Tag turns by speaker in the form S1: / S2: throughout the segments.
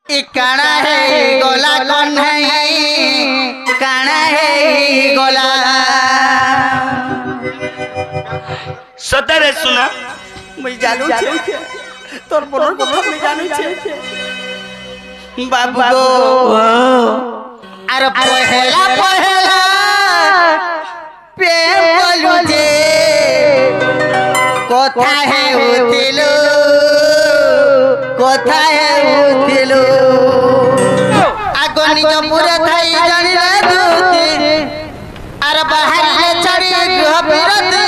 S1: काना है गोला कौन है काना है गोला
S2: सतरे सुना
S1: मैं जानू छे तोर बोलर কথা मैं जानू छे बाबू गो अरे पहला पहला प्रेम बोलू जे কথা है उतिलो কথা है उतिलो आगो निज पूरे थाई जानी रे दूती अरे बाहर ले चढ़ी गृह विरती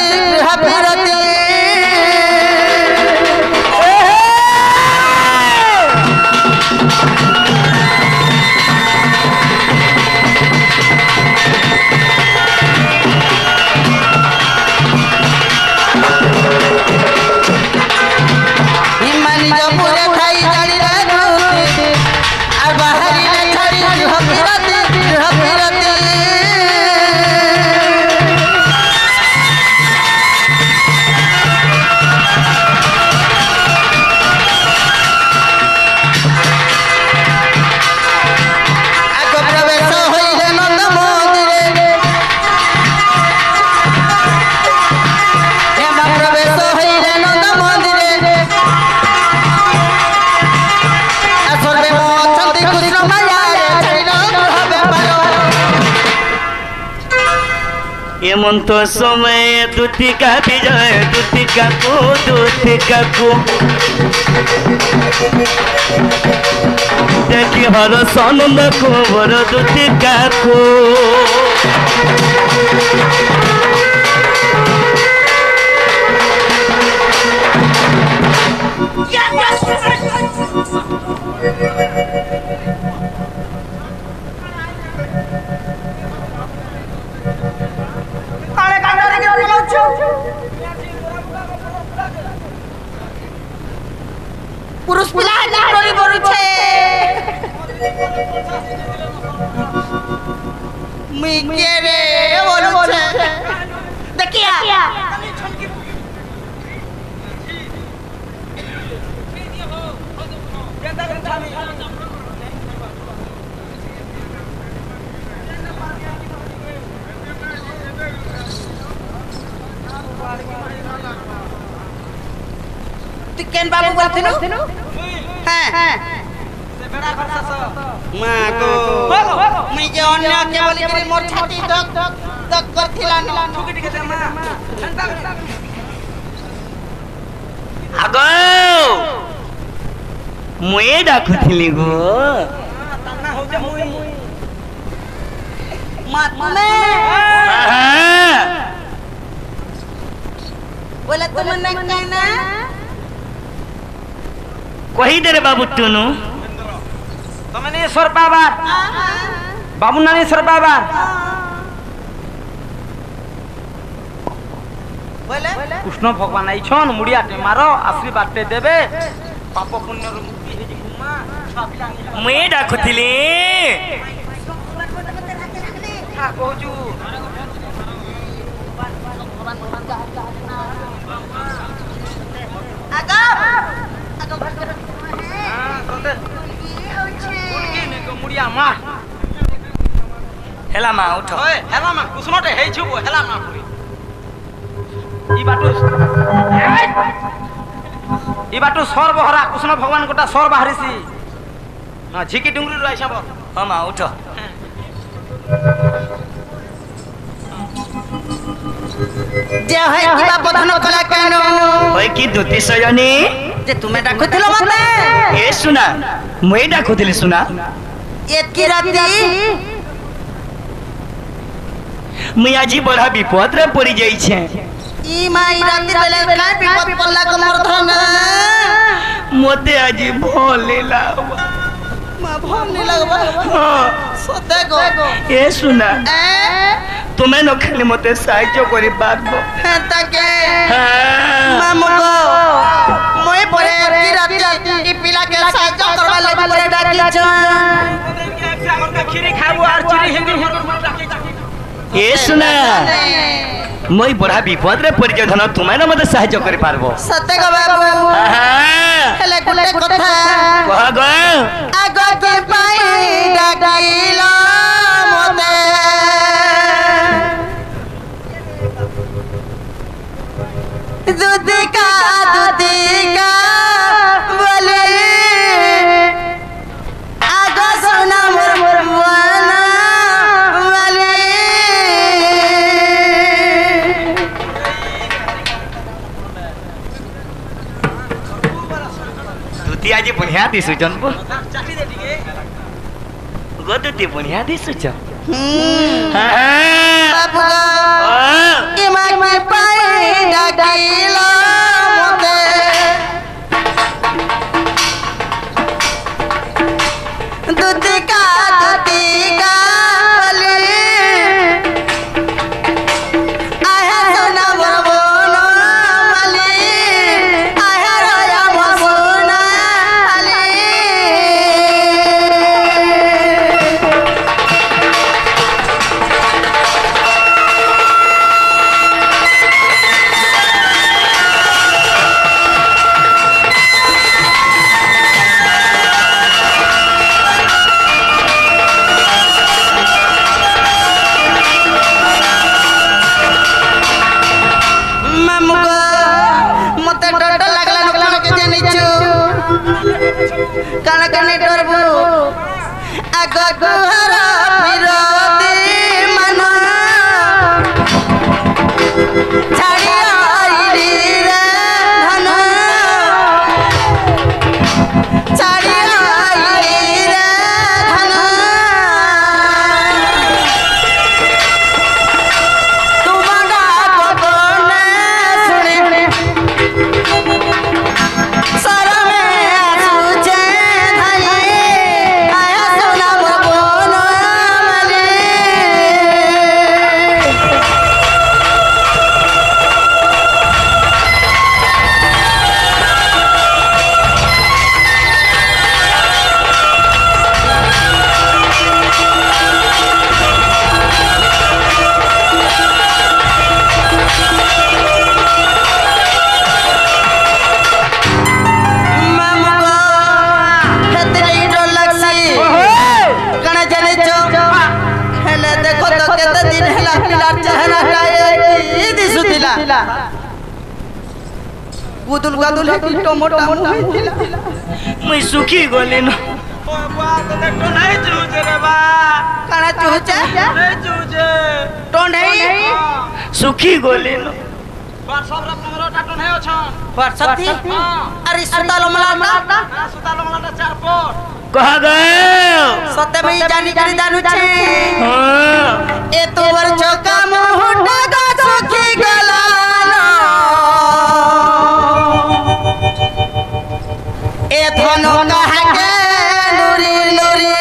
S2: हेमंत समय दूतिका विजय दूतिका को देखी हर सनंद कुंवर दूतिका को
S1: पुरुष पिला डोरी बोलू छे मी के रे बोलू छे देखिया केन बाबू बोलथिनु हां से बेड़ा खरसास मां को मैं जे अन्य के बोली करी मोर छाती धक धक करथिला न ठुकी ठुकी दे मां
S2: आगो मुए डाकुथिली गो
S1: तन्ना हो जे मुई मत ने
S2: हां
S1: बोले तुम न कहना
S2: कही दे रे बाबू टुनु
S3: तमने ईश्वर बाबा बाबू नानी ईश्वर बाबा
S1: बोले
S3: कृष्ण भगवान आई छन मुड़िया टे मारो आशीर्वाद टे देबे पाप पुण्य रो मुक्ति हे गुमा
S2: मुए डाकुथिली
S3: हा कहजू
S1: आगा
S3: मुड़िया माँ
S2: हेला माँ उठो
S3: हेला माँ कुसुमटे हे छुबो हेला माँ पुरी ई बाटू सर बहरा कृष्ण भगवान गोटा सर बाहरीसी हां झिकी डुंगरी रो आइसा बो
S2: हां माँ उठो
S1: जे है किबा बधन कला केनो
S2: होय की दुती सजनी
S1: जे तुमे डाकुथिलो मते
S2: ए सुना मुए डाकुथिली सुना
S1: एतकी राती
S2: मुई आजी बड़ा विपद रे पड़ी जाई छे
S1: ई माई राती बेले काय विपद पल्ला को मोर धन
S2: मोते आजी भोले लावा
S1: मा भोल नहीं लगबा
S2: हां
S1: सते गो
S2: ए सुना तुम्हें न खाली मते साहाय्य करी बाबो
S1: ताके
S2: हां
S1: मामू गो मोय परे की राती ई पिला के साहाय्य करबा ले परे डाकी छ
S3: खीरी खाबो और चिड़ी हिंदी
S2: ए सुना মই বড়া বিপদ রে পরিচয় ধন তুমি না মতে সাহায্য করি পারবো
S1: সতে গো বাবু হেলে গুলে কথা
S2: কহ গো
S1: আগো
S2: दिसुचन बो
S3: ଚାଟି ଦେ ଟିକେ
S2: गदती बढ़िया दिसुच
S1: बाबू के माई पाए डाकिला मोते दुतिका बली आया सोना बरबोना मली आया राया बसोना अली काना काने डरबो आग गुहर फिरती मन छाड़ी आईली रे धन छाड़ी आईली रे धन तुम्हारा कोने सुने सारा गुदुल गुदुल है कि टमाटो होइतिला
S2: मुई सुखी गले न
S3: ओ बा तो देखो नहीं चूजे रे बा
S1: काना चूचे
S3: नहीं चूजे
S1: टोंढई
S2: सुखी गले न
S3: बार सब रे तमरो टाटो नहीं अछन
S1: परसती अरे सुतालो मलाटा
S3: सुतालो मलाटा चार पोट
S2: कहा गए
S1: सते में जानी करी दानु छे
S2: हां
S1: ए तो वर चोका मोहटा गा सुखी गलाना ए धनो कहा के नुरी नुरी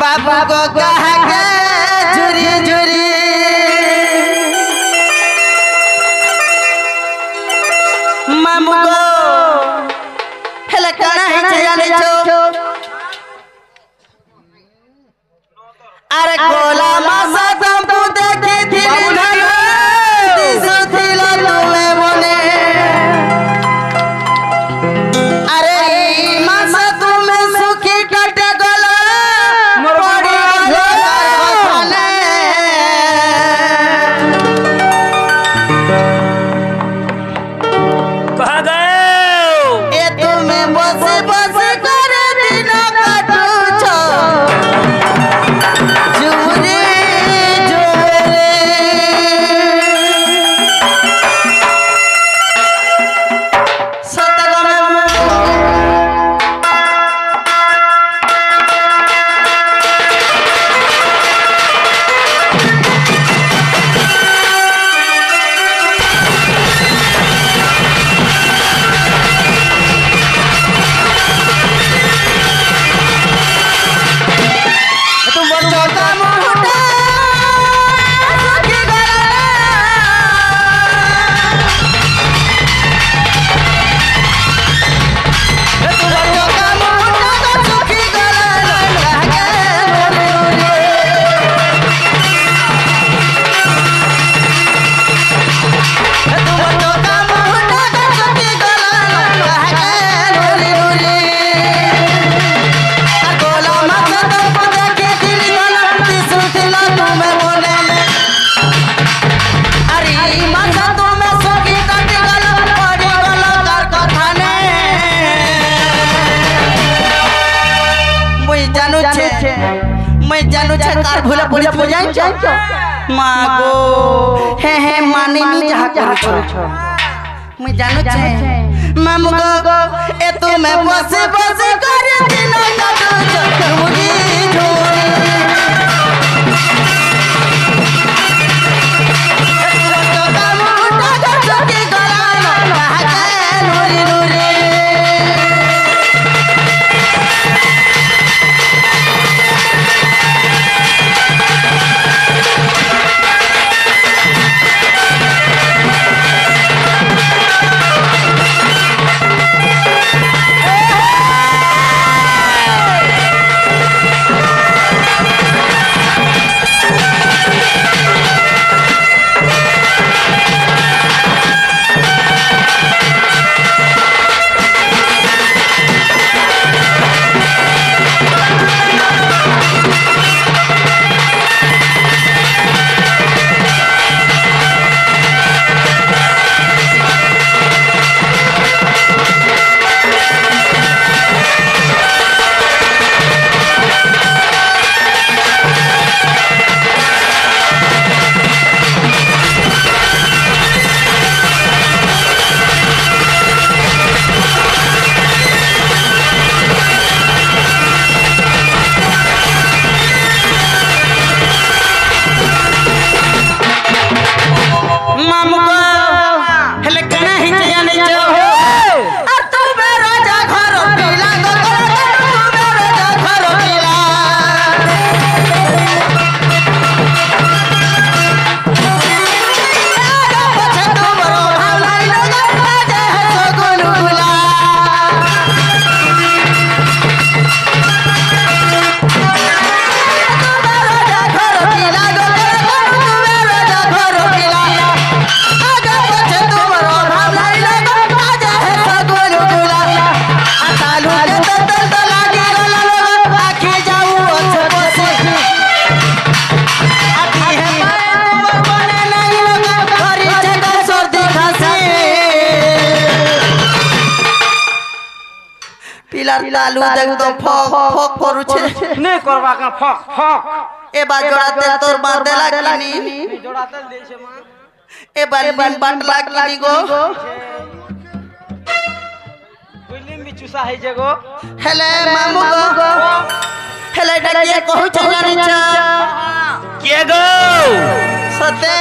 S1: बाबू को कहा के झुरी झुरी मामू को हेला काना है जाने छो अरे गोला मासा तुमको देखी थी दिसुथिला तुम्हें मने अरे ई मासा तुम्हें सुखी कटे गला पड़ी घोसाले
S2: कहा गए
S1: ए तुम्हें बसे बसे करे दिन काटू छो जुरे जुरे मैं जानू छे कार भूला पड़ी हो जाई छ मागो हे हे माने नी जहा करू छ मैं जानू छे मामू गो ए तू मैं बसे बसे करे दिन कटो मुगी झोल तो कामू टागा के गलानो कहा नूरी नूरी लालू देख तो फक फक करूछे
S3: नहीं करवा का फक फक
S1: ए बा जोड़ाते तोर बात देला किनी
S3: जोड़ाते दे छे मां
S1: ए बालिन बाटला किनी गो
S3: गोलिम भी चुसा है जगो
S1: हेले मामू गो हेले डाकिए कहू छ जानी छ
S2: के गो
S1: सते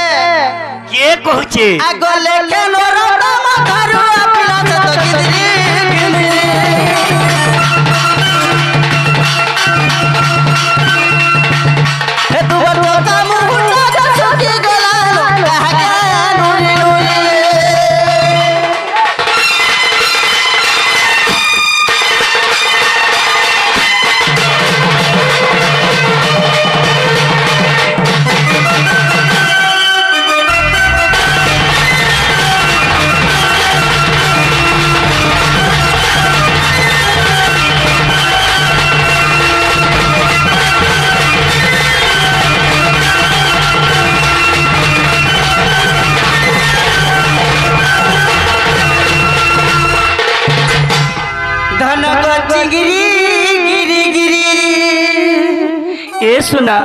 S2: के कहू छे
S1: आगो लेके नोरो तम घरु अपना से तो किदरी हे तू तो काम हुटा का सके गलालो कहा नूरी नूरी
S2: ए सुना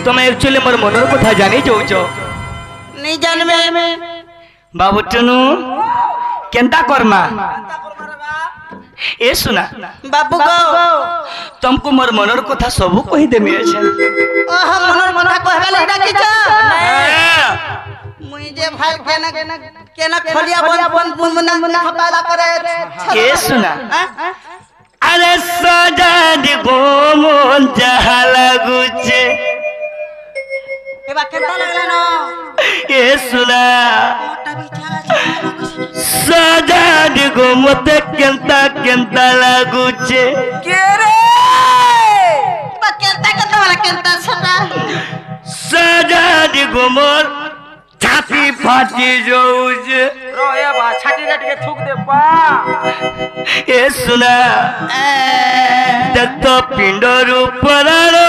S2: तुम एक्चुअली मोर मनर कथा जानी जाउछ
S1: नहीं जानबे
S2: बाबू टनु केंता करमा ए सुना
S1: बाबू गो
S2: तुमको मोर मनर कथा सब कहि देमी अछि
S1: ओ हम मनर कथा कहबे ले डाकी छ मुई जे भाई केना खलिया बन मुन्ना खपाला करे
S2: ए सुना अरे सजाद गोमन जहा लागुचे
S1: ए बा केता लागला न
S2: ए सुना
S1: मोटा बिछा
S2: सजाद गोमते केंता लागुचे
S1: के रे बा केता वाला केता सटा
S2: सजाद गोमन छाती फाटी जाउचे
S3: रोया बा छाती रट के थूक दे पा
S2: ए सुना दत्त पिंडर परारो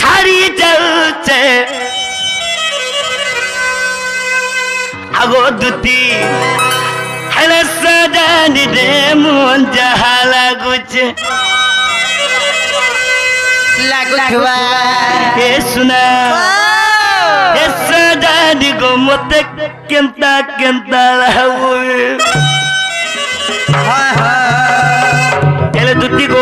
S2: छाड़ी जाउचे आगो दुती हले सजान दे मन जहा लागुचे
S1: लागुवा
S2: ए सुना ए सजा ସାଜାନି ଗୋ ମତେ କେନ୍ତା କେନ୍ତା ଲାଗୁଏ ହେଲେ ଦୁତି ଗୋ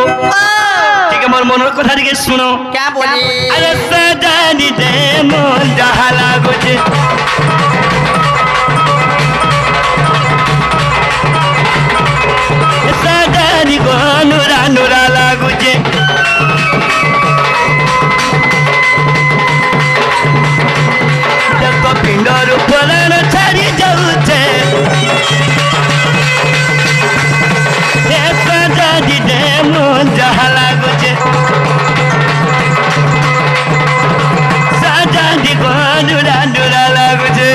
S2: ଟିକେ ମୋର ମନର କଥା ଟିକେ ଶୁଣ
S1: क्या बोली
S2: ଆରେ ସାଜାନି ଦେ ମନ ଯାହା ଲାଗୁଛି ସାଜାନି ଗୋ ନୁରା ନୁରା ଲାଗୁଛି ପିଣ୍ଡରୁ ପରାଣ ଛାଡ଼ି ଯାଉଛେ ସାଜାନି ଦେ ମନ ଯାହା ଲାଗୁଛେ ସାଜାନି ଗୋ ନୁରା ନୁରା ଲାଗୁଛେ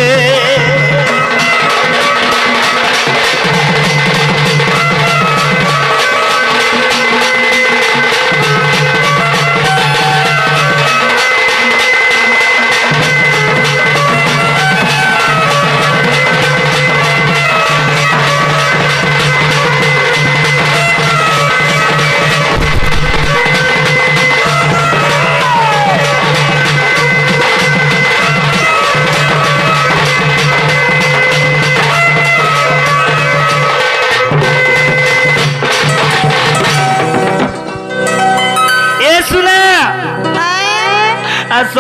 S2: ଆସ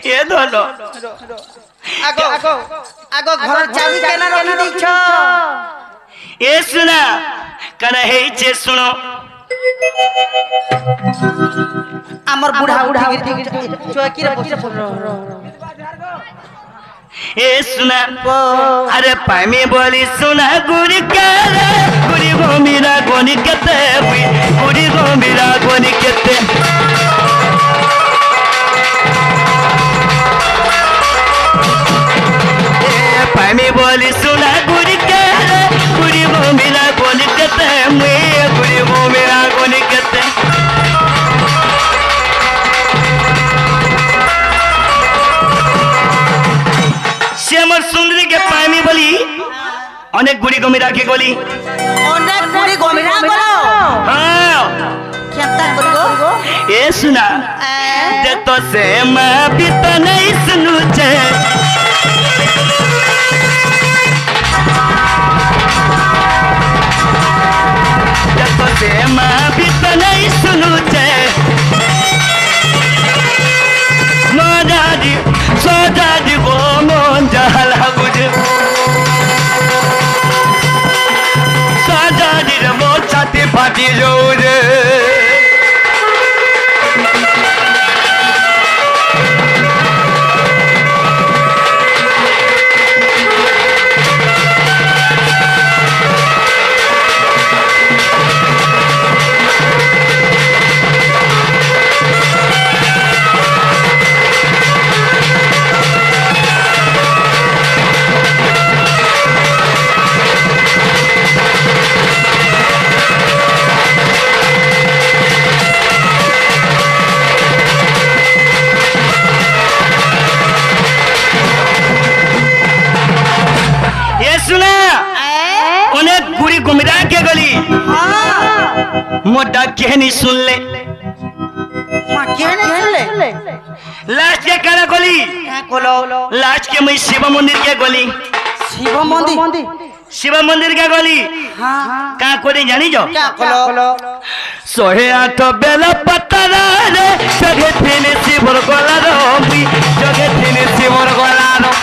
S2: ଏ ଧନ
S1: आगो आगो घर चाबी केना रखी दैछ
S2: ए सुना कना हेइछे सुनो
S1: हमर बुढ़ा बुढ़ा चौकी रे बस
S2: ए सुना अरे पामी बोली सुना गुरी करे गुरी गो मेरा गोनी केते गुरी गो मेरा गोनी केते पामी बोली सुना गुरी करे गुरी गो मेरा गोनी केते गुरी गो मेरा गोनी केते श्यामर सुंदरी के पामी बोली अनेक गुड़ी गमिरा के गोली
S1: अनेक गुड़ी गमिरा बोलो
S2: हां
S1: केता बोलो
S2: ए सुना दे तो से मैं भी तो नहीं सुनू छे दे तो से मैं भी तो नहीं सुनू छे मादादी सोदादी वो मन जहला गुजे सादादी रे वो छाती फाटी जोरे गुमिरा के गली मोटा कहनी सुन ले लास्ट के करा गली लास्ट के मैं शिव मंदिर के गली शिव मंदिर के गली का कोनी जानी जो सोहे आठ बेला पत्तरा रे जगे थिने शिवर गला रो जगे थिने शिवर गला रो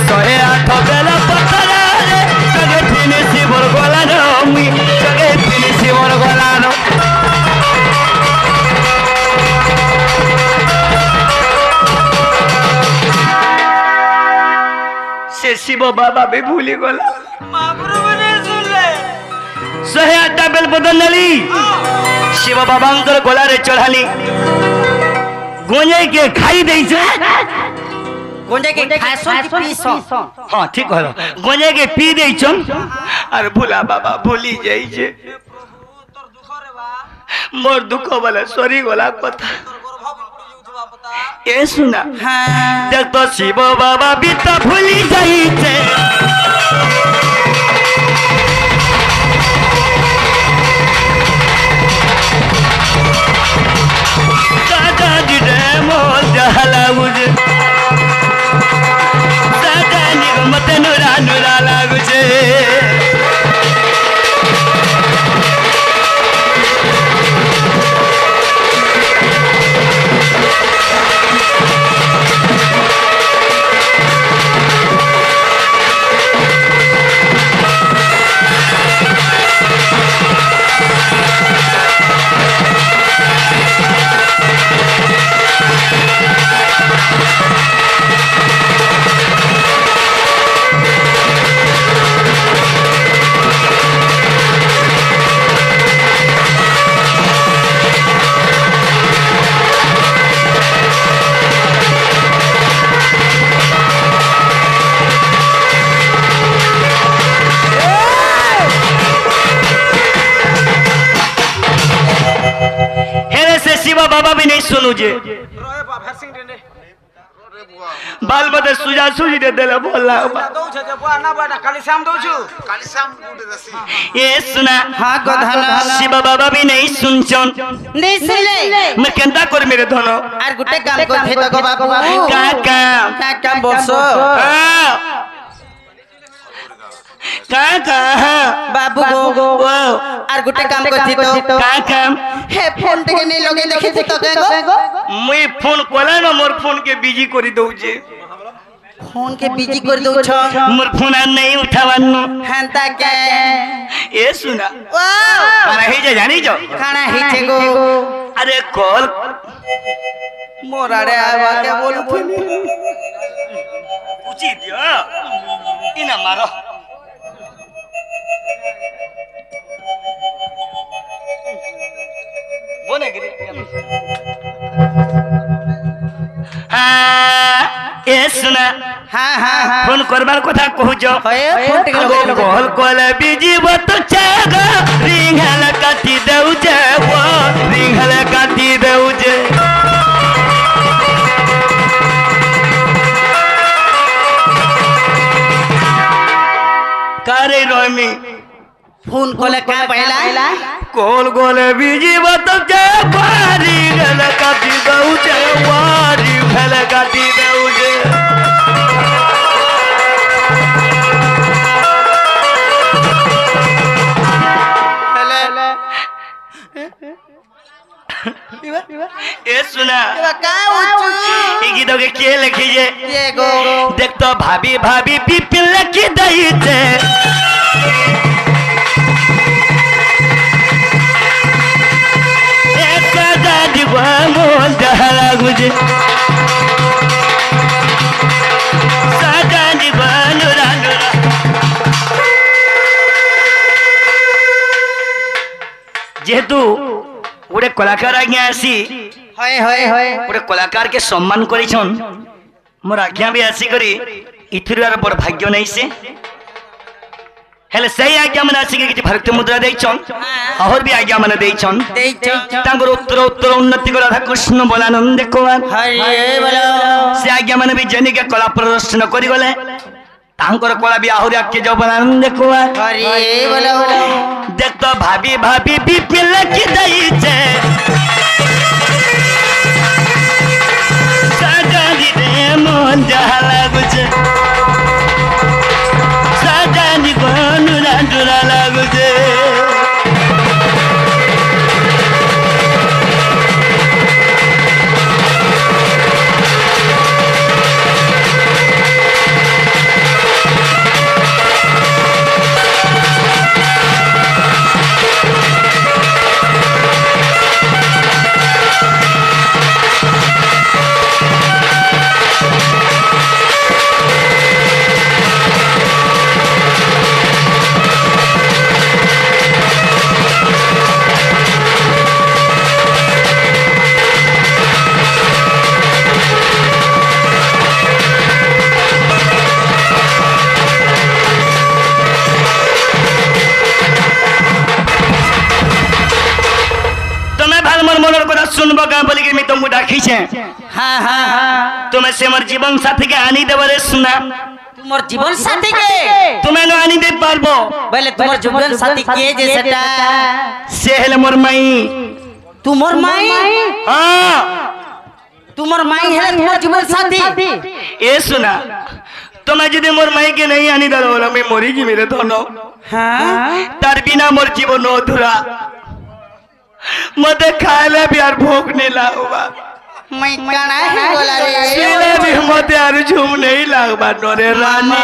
S2: सोहे आठ बेला पत्तरा रे जगे थिने शिवर गला रो जगे थिने शिवर गला रो से शिव बाबा भी भूली गला
S3: महाप्रभु ने सुन ले
S2: सोहे आठ बेल बदन नली शिव बाबा अंदर गला रे चढ़ाली गोंजे के खाई दे
S1: गोंजे के खासो की पीसो
S2: हां ठीक कहलो गोंजे के पी दे छन अरे भूला बाबा भूली जाई छे
S3: तोर दुख रे बा
S2: मोर दुख वाला सरी गला कथा ए सुना
S1: हां
S2: देख तो शिव बाबा भी तो भूली जाई छे सुनु जे
S3: रहे बा फैसिंग रे
S2: बाल मते सुजा सुजी दे देले बोला
S3: दौ छ जे बा ना बा काली शाम दौ छु
S4: काली शाम गुडे दसी
S2: ये सुना
S1: हाँ गधाना
S2: शिव बाबा भी नहीं सुनचन
S1: नहीं सुनले
S2: मैं केंदा कर मेरे धनो
S1: আর গুটে কাম করতে তো গো বাবু
S2: का काम
S1: কাম বলছো
S2: का
S1: বাবু গো আর গুটে কাম করতে তো
S2: का काम
S1: হে ফোন থেকে নেই লগে দেখেছি তো গো
S2: मुई फोन कोला ना मोर फोन के बिजी करी दउ जे
S1: फोन के बिजी कर दउ छ
S2: मोर फोन आ नहीं उठावनु
S1: हंता के
S2: ए सुना
S1: ओ
S2: अरे हे जे जानी जो
S1: खाना हिचे गो
S2: अरे कॉल
S1: मोराड़े आवा के बोलू
S2: उची दियो इना मारो बोने गिरी ए सुना
S1: हां हां
S2: फोन करबार কথা কহুছো
S1: फोन टिक
S2: कॉल कॉल बिजी बत चागा रिंगल काटी देउ जे वो रिंगल काटी देउ जे करे रोमी
S1: फोन कोले का पहला
S2: कॉल कॉल बिजी बत चागा रिंगल काटी देउ जे वो रिंगल काटी देउ जे ए सुना
S1: का उचू
S2: ई गीत के लिखी जे
S1: ये गो
S2: देख तो भाभी भाभी पिपिल की दई छे एक दादी गो मोल दहला गुजे सादानी बानुरा नुरा जेतु गोटे कलाकार आज्ञा आसी
S1: होय होय होय
S2: गोटे कलाकार के सम्मान करिछन मोर आज्ञा भी आसी करी इथुरार बड़ भाग्य नहीं से हेले सही आज्ञा मन आसी के भारतीय मुद्रा देछन और भी आज्ञा मन देछन तांगर उत्तर उत्तर उन्नति को राधा कृष्ण बोलानंद कुमार
S1: हरे बोलो
S2: से आज्ञा मन भी जनी के कला प्रदर्शन करी गले तांकर कला भी आहुरी आके जो बोलानंद कुमार
S1: हरे बोलो
S2: देख तो भाभी भाभी पिपिल की दई छे साजानी रे मन जहला गुजे साजानी गोनुरा दुरा लागुजे सुनबो का बोली के मैं तुमको डाकी छे
S1: हां हां हां
S2: तुम्हें से मोर जीवन साथी के आनी देबरे सुना
S1: तुमर जीवन साथी के
S2: तुम्हें नो आनी दे पारबो
S1: बोले तुमर जीवन साथी के जे सेटा
S2: से हेले मोर माई
S1: तुमर माई
S2: हां
S1: तुमर माई है तुमर जीवन साथी
S2: ए सुना तुम्हें यदि मोर माई के नहीं आनी दलो बोला मैं मरी जी मेरे धनो
S1: हां
S2: तार बिना मोर जीवन अधूरा मते खाले भी यार भूख नहीं लागबा
S1: मैं काना है बोला रे
S2: सीने भी मते यार झूम नहीं लागबा नरे रानी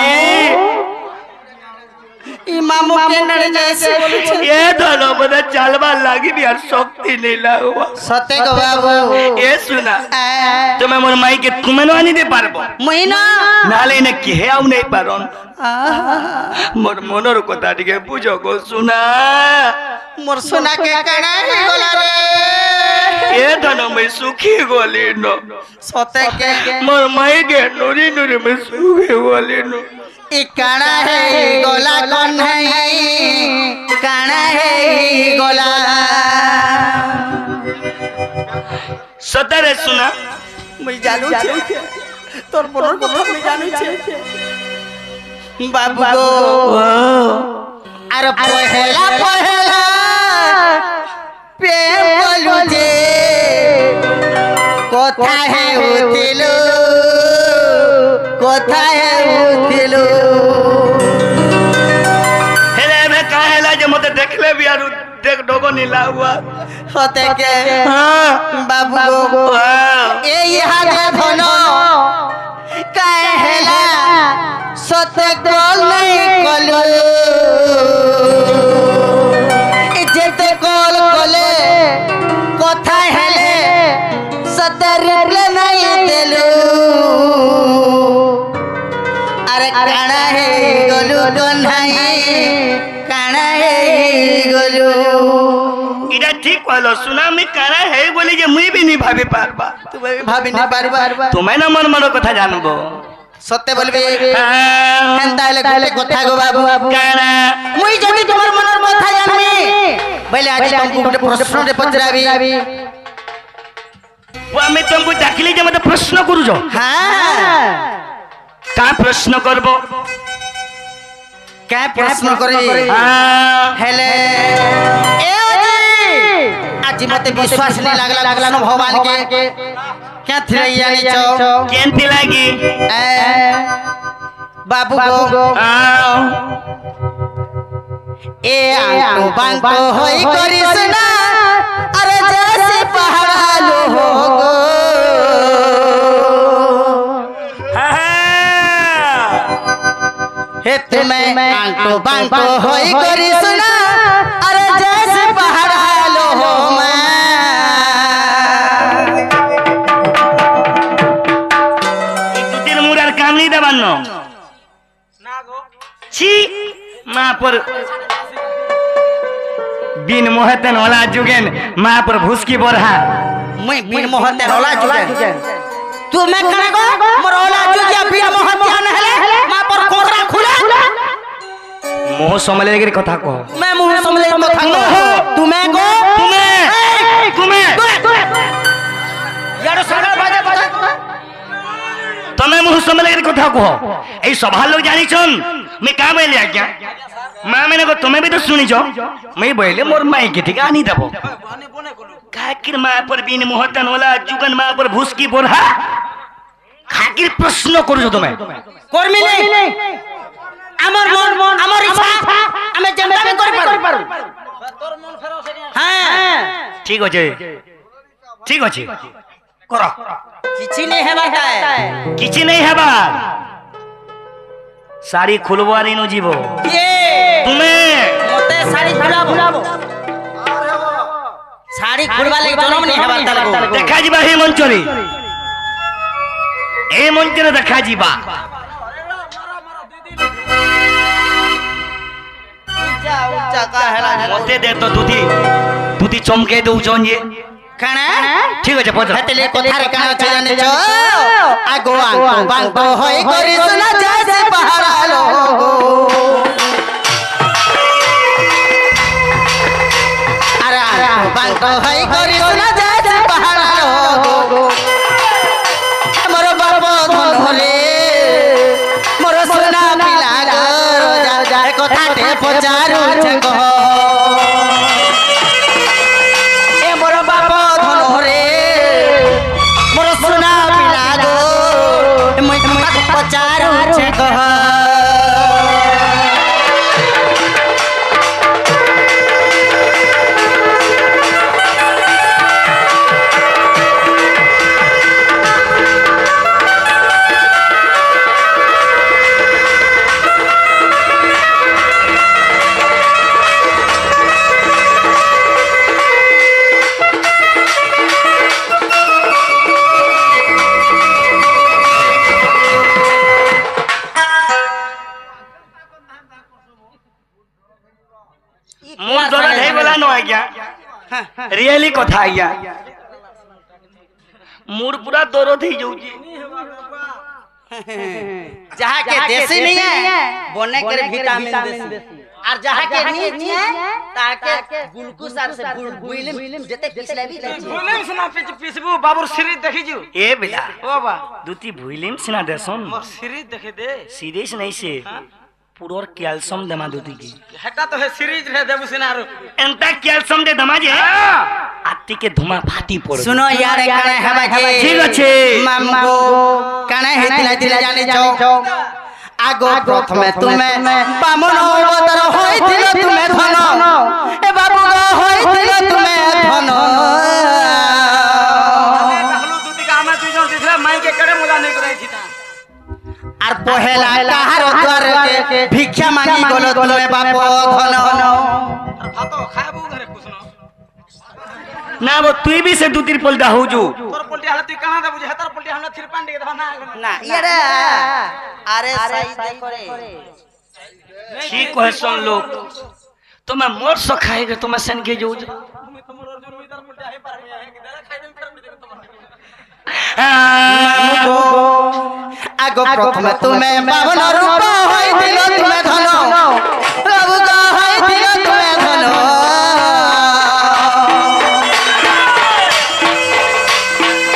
S1: ई मामू के नड़े जैसे बोलू छे
S2: ये दोनों मते चलबा लागी भी यार शक्ति नहीं लागबा
S1: सते गो बाबू
S2: ए सुना तुम्हें मोर माई के तुम्हें नो आनी दे पारबो
S1: महीना
S2: नाले ने के आउ नहीं पारन मोर मनर कथा टिके बुझो गो सुना
S1: मोर सोना के काना है बोला रे
S2: ए धनो में सुखी गोली नो
S1: सते के
S2: मोर माई के नूरी नूरी में सुखी गोली नो
S1: ई काना है गोला कौन है काना है गोला
S2: सतरे सुना
S1: मुई जानू छे तोर मनर কথা मुई जानू छे बाबू गो अरे पहला पहला प्रेम बोलू जे কথা है उतिलो কথা है उतिलो
S2: हेले में काहेला जे मते देखले भी आरु देख डोगो नीला हुआ
S1: होते के
S2: हां
S1: बाबू गो ए यहाँ दे धनो काहेला सते कल नहीं कलो ए जेते कल कले কথা हेले सते रिप्ले नहीं देलो अरे काना है गलू कन्हाई काना है गलू
S2: इरा ठीक कहलो सुना मैं काना है बोली जे मुई भी नहीं भाभी पारबा
S1: तुम्हें भी भाभी नहीं पारबा
S2: तुम्हें ना मन मनो कथा जानबो
S1: सत्य बोलबे हेंता ले कथा गो बाबू
S2: काना
S1: मुई जदी तुम्हार मनर कथा जानबी बोले आज तुमको गोटे प्रश्न रे पचराबी
S2: वो मैं तुमको डाकिले जे मते प्रश्न करू जो
S1: हां
S2: का प्रश्न करबो
S1: क्या प्रश्न करे
S2: हां
S1: हेले ए आज मते विश्वास नहीं लागला कृष्ण भगवान के क्या थिरे जानी छो
S2: केंती लागी
S1: बाबू गो ए आंको बांको होई करिसना अरे जैसे पहाड़ा लो हो गो हे तुम्हें आंको बांको होई करिसना अरे जैसे पहाड़ा लो हो मैं
S2: दिन मुरार काम नहीं दबानो
S3: ना गो
S2: छी मां पर बिन मोहतन होला जुगेन मां पर भूसकी बोरहा
S1: मैं बिन मोहते रोला जुगे तू मैं कने गो मोर रोला जुगे बिन मोहते न हेले मां पर कोकरा खुला
S2: मोह समले के कथा कहो
S1: मैं मुंह समले कथा कहो तू मैं गो
S2: तुम्हें
S1: यारो सगल बाजे बाजे
S2: तमे मुंह समले के कथा कहो ए सभा लोग जानी छन मैं का बोले आज्ञा मां मैंने को तुम्हें भी तो सुनी जो मैं बोले मोर माई के ठिका नहीं दबो खाकिर मां पर बिन मोहतन होला जुगन मां पर भूसकी बोरहा खाकिर प्रश्न करू जो तुम्हें
S1: करमी नहीं আমার মন আমার ইচ্ছা আমি যেটা আমি করি পারু তোর মন ফেরো সেটা হ্যাঁ
S2: ঠিক আছে কর
S1: কিছি नहीं हेबा
S2: किछि नहीं हेबा साड़ी खुलवारी नो जीवो
S1: ये
S2: तुम्हें
S1: मते साड़ी खुलाबो साड़ी खुलवा ले जन्म नहीं हेबा तालगो
S2: देखा जीबा हे मंचरी ए मंचरे देखा जीबा मते दे तो तुती चमके दो जे
S1: काना
S2: ठीक আছে পড়ো
S1: হেতলে কথারে কানা জানে ছো আগো আঙ্কো বাঙ্কো হই করি সুনা যাসে পাহাড়ালো আরে আঙ্কো বাঙ্কো হই করি সুনা যাসে পাহাড়ালো মোর বাপ ধনরে মোর সোনা পিলা গো যা কথাতে পচারু ছে গো चारू छे कह
S2: मोर द्वारा ढे बोला नो आज्ञा रियली कथा आज्ञा मूड पूरा दरो थी जाउची
S1: जहाँ के देसी नहीं है बोने करे विटामिन देसी আর যাহাকে নিয়ে তাকে গুলকুস আর সে বুইলিম যেতে পিছলাবি
S3: বুইলিম সিনা পিছবু বাবুর সিরিজ দেখিছু
S2: এ বেলা
S3: ও বা
S2: দুটি ভুইলিম সিনা দেসন
S3: মোর সিরিজ দেখে দে
S2: সিরিজ নাই সে পুরোর ক্যালসিয়াম দেমা দুটি কি
S3: হেটা তো হে সিরিজ রে দেবু সিনা আর
S2: এন্তা ক্যালসিয়াম দে দেমা যে আত্তিকে ধুমা ফাটি পড়ে
S1: শুনো ইয়ারে কানে হেবা যে
S2: ঠিক আছে
S1: মামগো কানে হেতিলা দিলা জানি যাও আগো প্রথমে তুমি বামন অবতার হইছিল তুমি ধন এ বাবু গো হইছিল তুমি ধন
S3: তাহলে দুদিকে আমরা দুইজন দিছলা মাইকে কেড়ে মোলা নেই করাইছি তা
S1: আর পহেলা কাহার দ্বারকে ভিক্ষা মাগি গলো তুমি বাপ ধন
S3: আর ভাত খাইবু ঘরে কুছন
S2: না বো তুই বি সে দুটির পলটা হউজু
S3: তোর পলটি হালে তুই কানা দেবু যে হেতার পলটি আমরা থিরপান দিকে দেবা
S1: না ইয়ারে আরে সাই করে
S2: ঠিক কহে শুন লোক তুমি মোর সো খাইগে তুমি সেন কে যাও
S3: তুমি তোমার অর্জুন মিতার পলটি আই পারবে দাদা খাই দেন ফেরত দিবে তোমার
S1: আগো প্রথমে তুমি বাবন রূপ হইছিল তুমি ধন বাবু গো হইছিল তুমি ধন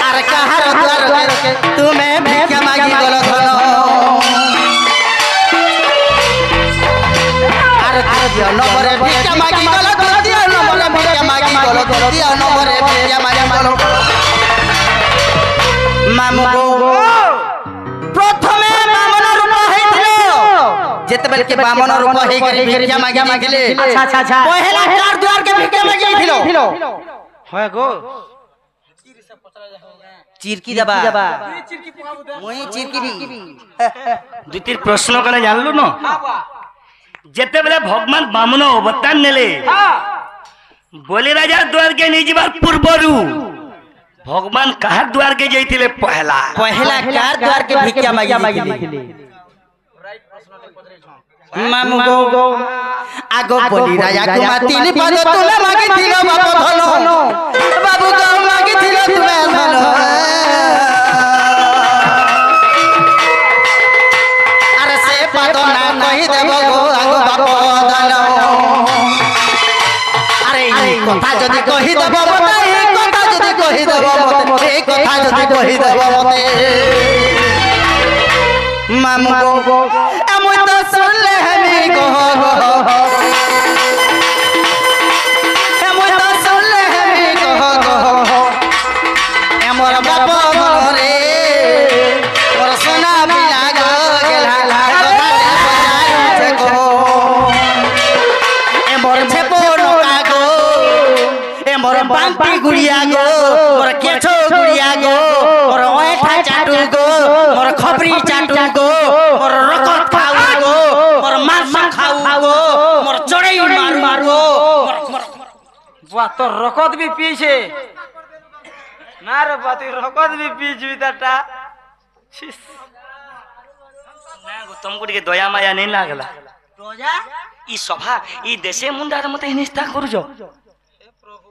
S1: আর কাহার দ্বারকে তুমি ভিক্ষা মাগি গলো ধন আর দ্বিতীয় নম্বরে ভিক্ষা মাগি গলো তৃতীয় নম্বরে ভিক্ষা মাগি গলো তৃতীয় নম্বরে ভিক্ষা মাগি গলো মামগো প্রথমে বামন রূপ হইছিল যেতেবেলে কে বামন রূপ হই গলি ভিক্ষা মাগিলে আচ্ছা পহেলা কার দ্বারকে ভিক্ষা মাগিছিল
S3: হয় গো
S1: চিরকি দেবা মই চিরকিবি
S2: দুটির প্রশ্ন করে জানলু না যেতেবেলে ভগবান বামন অবতার নেলে বলি রাজার দ্বারকে নিয়ে যাবার পূর্বরু ভগবান কাহার দ্বারকে যাইতিলে পহেলা
S1: পহেলা কার দ্বারকে ভিক্ষা মাগিলে মামগো আগো বলি রাজা কুমার তিন পদ তুলে মাগিছিল বাপ ধন বাবু গো মাগিছিল তুমি ধন আরে সে পদ না কহি দেব গো আগো বাপ ধন আরে এই কথা যদি কহি দেব মতে এই কথা যদি কহি দেব মতে এই কথা যদি কহি দেব মতে মামগো এমন তো শুনলে আমি গো এমন তো শুনলে আমি গো এমন বাপ রে মোর সোনা পিলা গো গেলা গো এমন ছেপো নকা গো এমন বান্তি গুড়িয়া গো মোর কেছো গুড়িয়া গো মোর ওঠা চাটু গো মোর খপরি চাটু গো মোর রকত খাও গো মোর মাছ খাও গো মোর চড়াই মারু
S3: বাহ তোর রকত বি পিছে না রে বাহ তুই রকত বি পিছবি তাটা
S2: না গো তুমকো টিকে দয়া মায়া নেই লাগলা
S1: রোজা
S2: ই সভা ই দেশে মুন্ডার মতে নিস্তা করছো
S3: হে প্রভু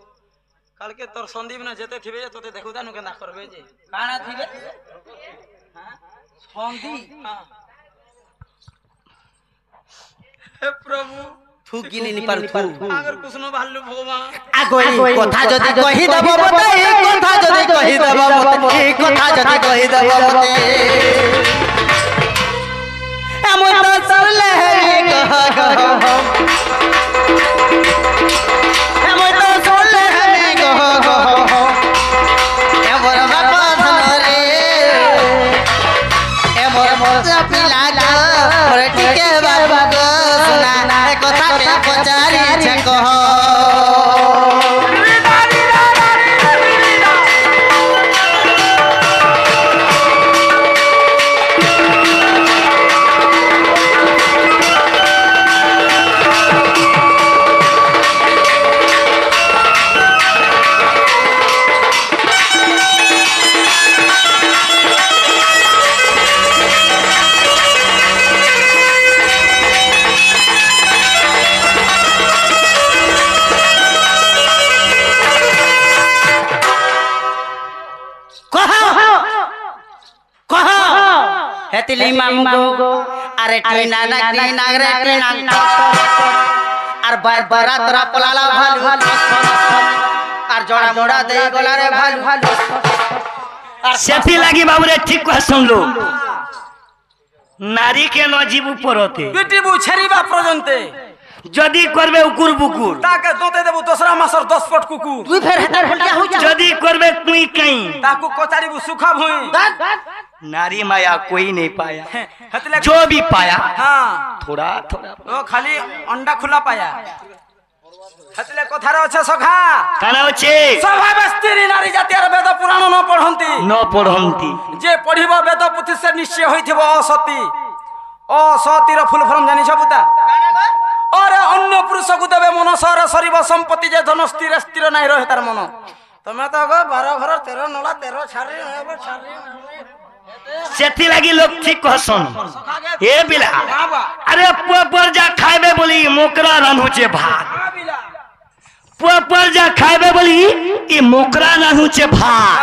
S3: কালকে তোর সন্দীপ না যেতে থিবে যে তোতে দেখু দানু কেনা করবে যে
S1: কানা থিবে সন্ধি
S3: হে প্রভু
S1: থুকিনি নি পারু থু
S3: আগর কুছনো ভাল্লু ভগবান
S1: আগো এই কথা যদি কহি দেব মতে এই কথা যদি কহি দেব মতে এই কথা যদি কহি দেব মতে এমন তো চলে গো এমন তো চলে গো এমন বাপ ধন রে এমন পিলা গো ওরে টিকে বাবা গো শোনা এ কথা তে পচারিছে কহ हेतिली मामू गो अरे टीना ना टीना रे टीना আর বারা তোরা পলালা ভালু আর জড়া মোড়া দেই গলা রে ভালু
S2: আর সেটি লাগি বাবুরে ঠিক কথা শুনলো নারী কে ন জীব পরতে
S3: পিটিবু ছেড়িবা পর্যন্তে
S2: যদি করবে উকুর বুকুর
S3: তাকে দোতে দেবু দোসরা মাসর 10 ফট কুকুর
S1: তুই ফের হেতার হলিয়া হই
S2: যদি করবে তুই কাই
S3: ताको कोचारीबू सुखा भुई
S2: नारी माया कोई नहीं पाया
S3: हतले
S2: जो भी पाया
S3: हां
S2: थोड़ा थोड़ा
S3: ओ खाली अंडा खुला पाया हतले कथार আছে সখা
S2: কানা হচ্ছে
S3: সভা বস্তিরি নারী জাতির বেদ পুরাণ ন পঢ়ন্তি
S2: ন পড়ন্তি
S3: যে পঢ়িব বেদ পুথি সে নিশ্চয় হইथिବ অসতি অসতির ফুল ফর্ম জানি সবুতা আরে অন্য পুরুষকু দেবে মন সর শরীর সম্পত্তি যে ধন স্থির স্থির নাই রহে তার মন তুমি তো গো 12 ঘর 13 নলা 13 ছাড়ি হবে ছাড়ি
S2: সেটি লাগি লোক ঠিক কহসন এ বিলা আরে পুয়ার যা খাইবে বলি মোকরা রানুছে ভাত পুয়ার যা খাইবে বলি ই মোকরা রানুছে ভাত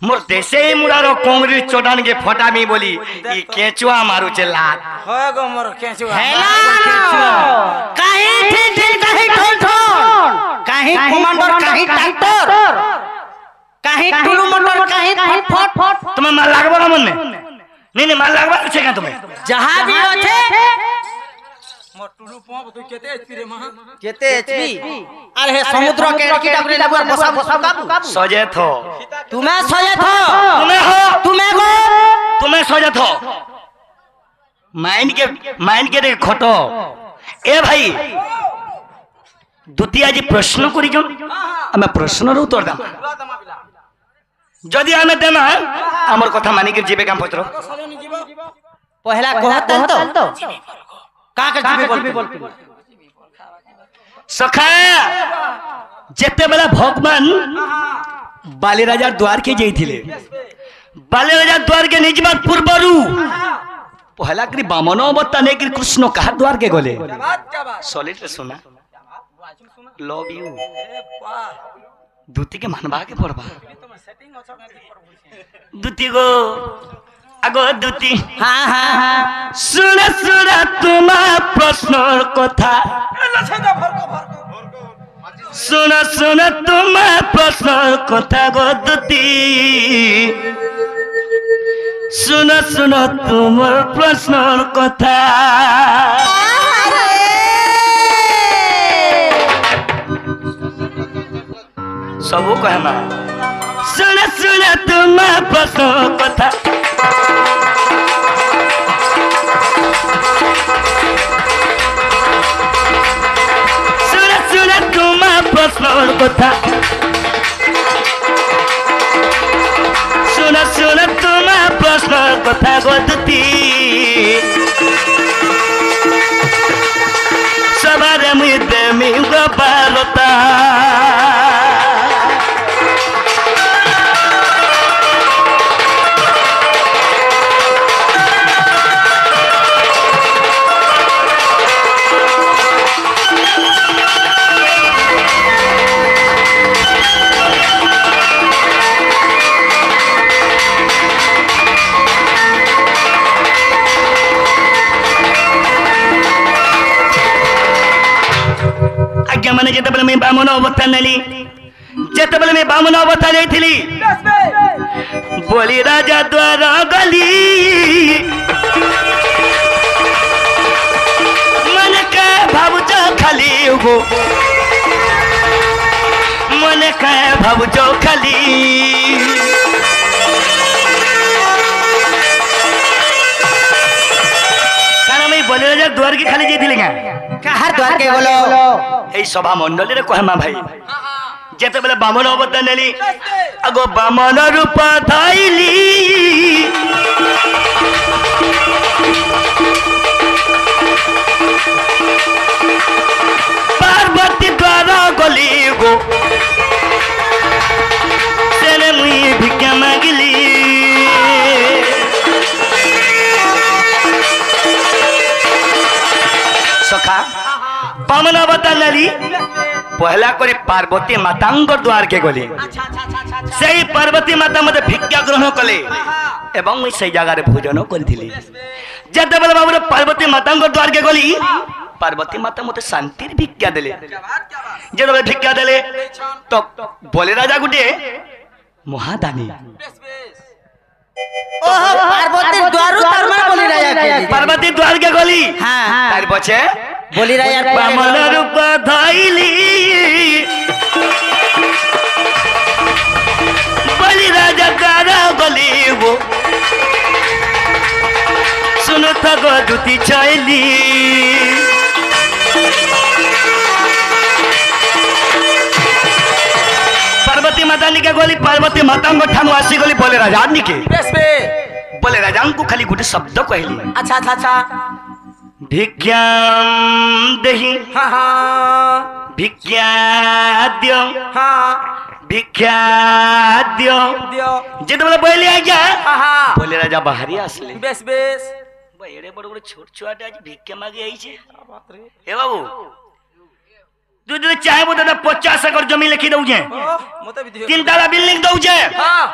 S2: মোর দেশে মুড়ার কোংরি চোটান কে ফটামি বলি ই কেচুয়া মারুছে লাত
S3: হয় গো মোর কেচুয়া
S1: হেলা কাহি ঠিক ঠিক কাহি ঠন ঠন কাহি কমান্ডার কাহি ডাক্তার কাহি টুলু মন্ডল কাহি ফট ফট
S2: তোমার মাল লাগবে না মনে नहीं नहीं माल लगवा আছে কেন তুমি
S1: जहां भी আছে
S3: মোর টুলু পম্প তুই কেতে এচপি রে মহা
S1: কেতে এচপি আর হে সমুদ্র के की डाबरी लागुर बसा बसा काबू
S2: सजे थो
S1: तुम्हें सजे थो
S2: तुम्हें हो
S1: तुम्हें गो
S2: तुम्हें सजे थो माइंड के खटो ए भाई द्वितीय आज प्रश्न करी जो आमे प्रश्न रो उत्तर दाम जदि आमे देना हमर कथा मानि के जीवे काम पत्र
S1: पहला कहतन तो का के जीवे बोलती
S2: सखा जेते बेला भगवान बाली राजा द्वार के जाइथिले बाली राजा द्वार के निजबा पूर्वरु पहला करी बामन अवतार ने कि कृष्ण कहा द्वार के गले सॉलिड रे सुना लव यू दूती के मानबा के पड़बा दूती गो आगो दूती
S1: हां हां हां
S2: सुन सुन तुम प्रश्न कथा सुन सुन तुम प्रश्न कथा गो दूती सुन सुन तुम प्रश्न कथा सबू कहना सुन सुन तुम प्रश्न कथा सुन सुन तुम प्रश्न कथा सुन सुन तुम प्रश्न कथा गदती सबारे मुझे मिंग पालता मैंने जेते बेले मैं बामन अवस्था नेली जेते बेले मैं बामन अवस्था जाइथिली बोली राजा द्वार गली मन के भाबुचो खाली गो मन के भाबुचो खाली कारण मैं बोली राजा द्वार के खाली जाइथिली
S1: काहर द्वार के बोलो
S2: এই সভা মণ্ডলী রে কহমা ভাই যেতে বেলে বামন অবতার নেলি আগো বামন রূপ ধাইলি পার্বতী দ্বার গলি গো সেনে মুই ভিক্ষা মাগিলি সখা बामन अवतार नाली पहला करे पार्वती मातांगर द्वार के गली सही पार्वती माता मते भिक्षा ग्रहण कले एवं मुई सही जगह रे भोजन करथिली जते बेले बाबू पार्वती मातांगर द्वार के गली पार्वती माता मते शांतिर भिक्षा देले जे भिक्षा देले तो बोले राजा गुटे महादानी
S1: ओह पार्वती द्वार तारमा बोली राजा के
S2: पार्वती द्वार के गली
S1: हां
S2: तार पछे
S1: बोली राजा
S2: बामन रूप धइली बोली राजा गारा गली वो सुनो थगो दुती चैली पार्वती माता निके गोली पार्वती माता ठानु आसी गोली बोले राजा निके बोले राजा को खाली गुटे शब्द कहली
S3: अच्छा अच्छा अच्छा
S2: भिक्षाम देहि
S3: हाँ हाँ
S2: भिक्षा दियो
S3: हाँ
S2: भिक्षा दियो
S3: दियो
S2: जे बोले बोले आज्ञा
S3: हाँ हाँ
S2: बोले राजा बाहरी आसले
S3: बेस बेस
S2: एड़े बड़ बड़ छोट छोट आज भिक्षा मांगे आई छे ए बाबू तू जो चाहे वो दादा 50 एकड़ जमीन लिखी दऊ जे
S3: मते भी
S2: 3 ताला बिल्डिंग दऊ जे
S3: हां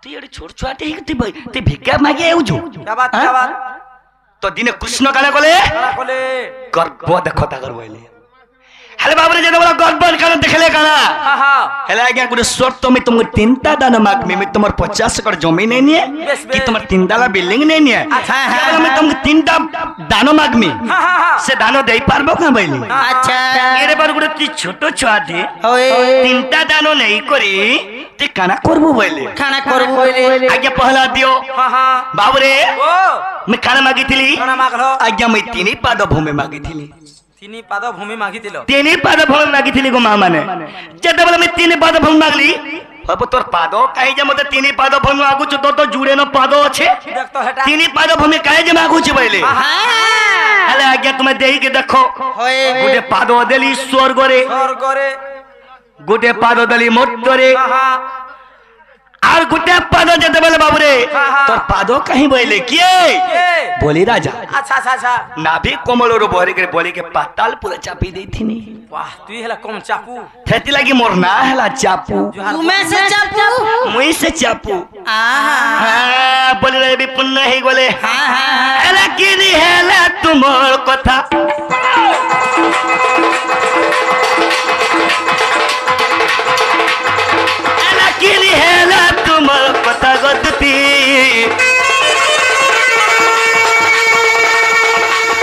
S2: तू एड़े छोट छोट ही तू भिक्षा मांगे आउ जो
S3: क्या बात
S2: तो दिने कृष्ण काले कोले
S3: बोले
S2: गर्व देखो ता करबैले हेले बाबू रे जे बोला गर्व कान देखले काना
S3: हां हां
S2: हेले आज्ञा गुटे शर्त में तुमको 3 ता दाना माग में तुमर 50 एकड़ जमीन नहीं निए कि तुमर 3 ताला बिल्डिंग नहीं निए अच्छा मैं तुमको 3 ता दानो माग में
S3: हां
S2: से दानो देई पारबो का बैली
S1: अच्छा
S2: एरे बार गुटे ती छोटो छुआ दे
S1: ओए
S2: 3 ता दानो नहीं करी ते काना करबो बैले
S1: खाना करबो बोले
S2: आज्ञा पहला दियो
S3: हां हां
S2: बाबू रे
S3: ओ
S2: मैं खाना मागी थी
S3: खाना मागलो
S2: आज्ञा मैं 3 पाद भूमि मागी थी
S3: तीनी पाद भूमि मागितिलो
S2: 3 पाद भूमि मागी थी गो मां माने जते बोले मैं 3 पाद भूमि मागली अब तोर पादो काहे जे मते 3 पाद भूमि मागु छ तो जुड़े न पादो छे
S3: देख तो हेटा
S2: 3 पाद भूमि काहे जे मागु छ बैले
S1: हां
S2: हले आज्ञा तुम्हें देही के देखो
S1: होए
S2: गुटे पादो देली स्वर्ग रे
S3: और करे
S2: गुटे पादो देली मोटरे
S3: हां हां
S2: और गुटे पादो जते बोले बाबू रे
S3: हाँ।
S2: तोर पादो कहीं बैले किए बोली राजा
S3: अच्छा अच्छा अच्छा
S2: नाभि कोमल रो बोरी के बोली के पाताल पूरा चापी दी थी नी
S3: वाह तू हेला कम चापू
S2: थेती लगी मोर ना हला चापू
S1: तुम्हें से चापू
S2: मुई से चापू
S1: आहा
S2: हां बोली रे भी पुण्य ही बोले
S1: हां हां
S2: हेला किनी हेला तुमर कथा हेला किनी हेला तुमर कथा गदती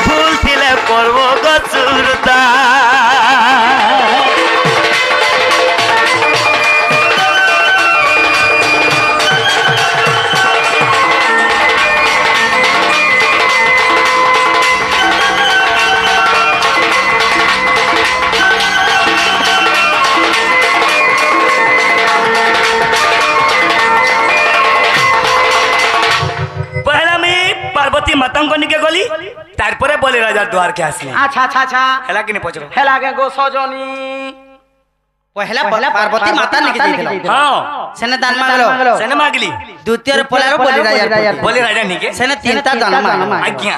S2: भूल थिले करबो गसुरता पार्वती मातांग निके गली तारपरे बोले राजा द्वार के आसले
S3: अच्छा अच्छा अच्छा
S2: हेला कि नहीं पचरो
S3: हेला के गो सजनी
S1: पहला पार्वती माता लिखि दिलो
S2: हां
S1: सेने दान मांगलो
S2: सेने मांगली
S1: द्वितीय रो पलारो
S2: बोले राजा निके
S1: सेने 3 ता दान मांगलो
S2: आज्ञा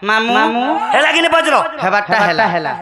S1: मामू
S2: हेला कि नहीं पचरो
S1: हेबाटा हेला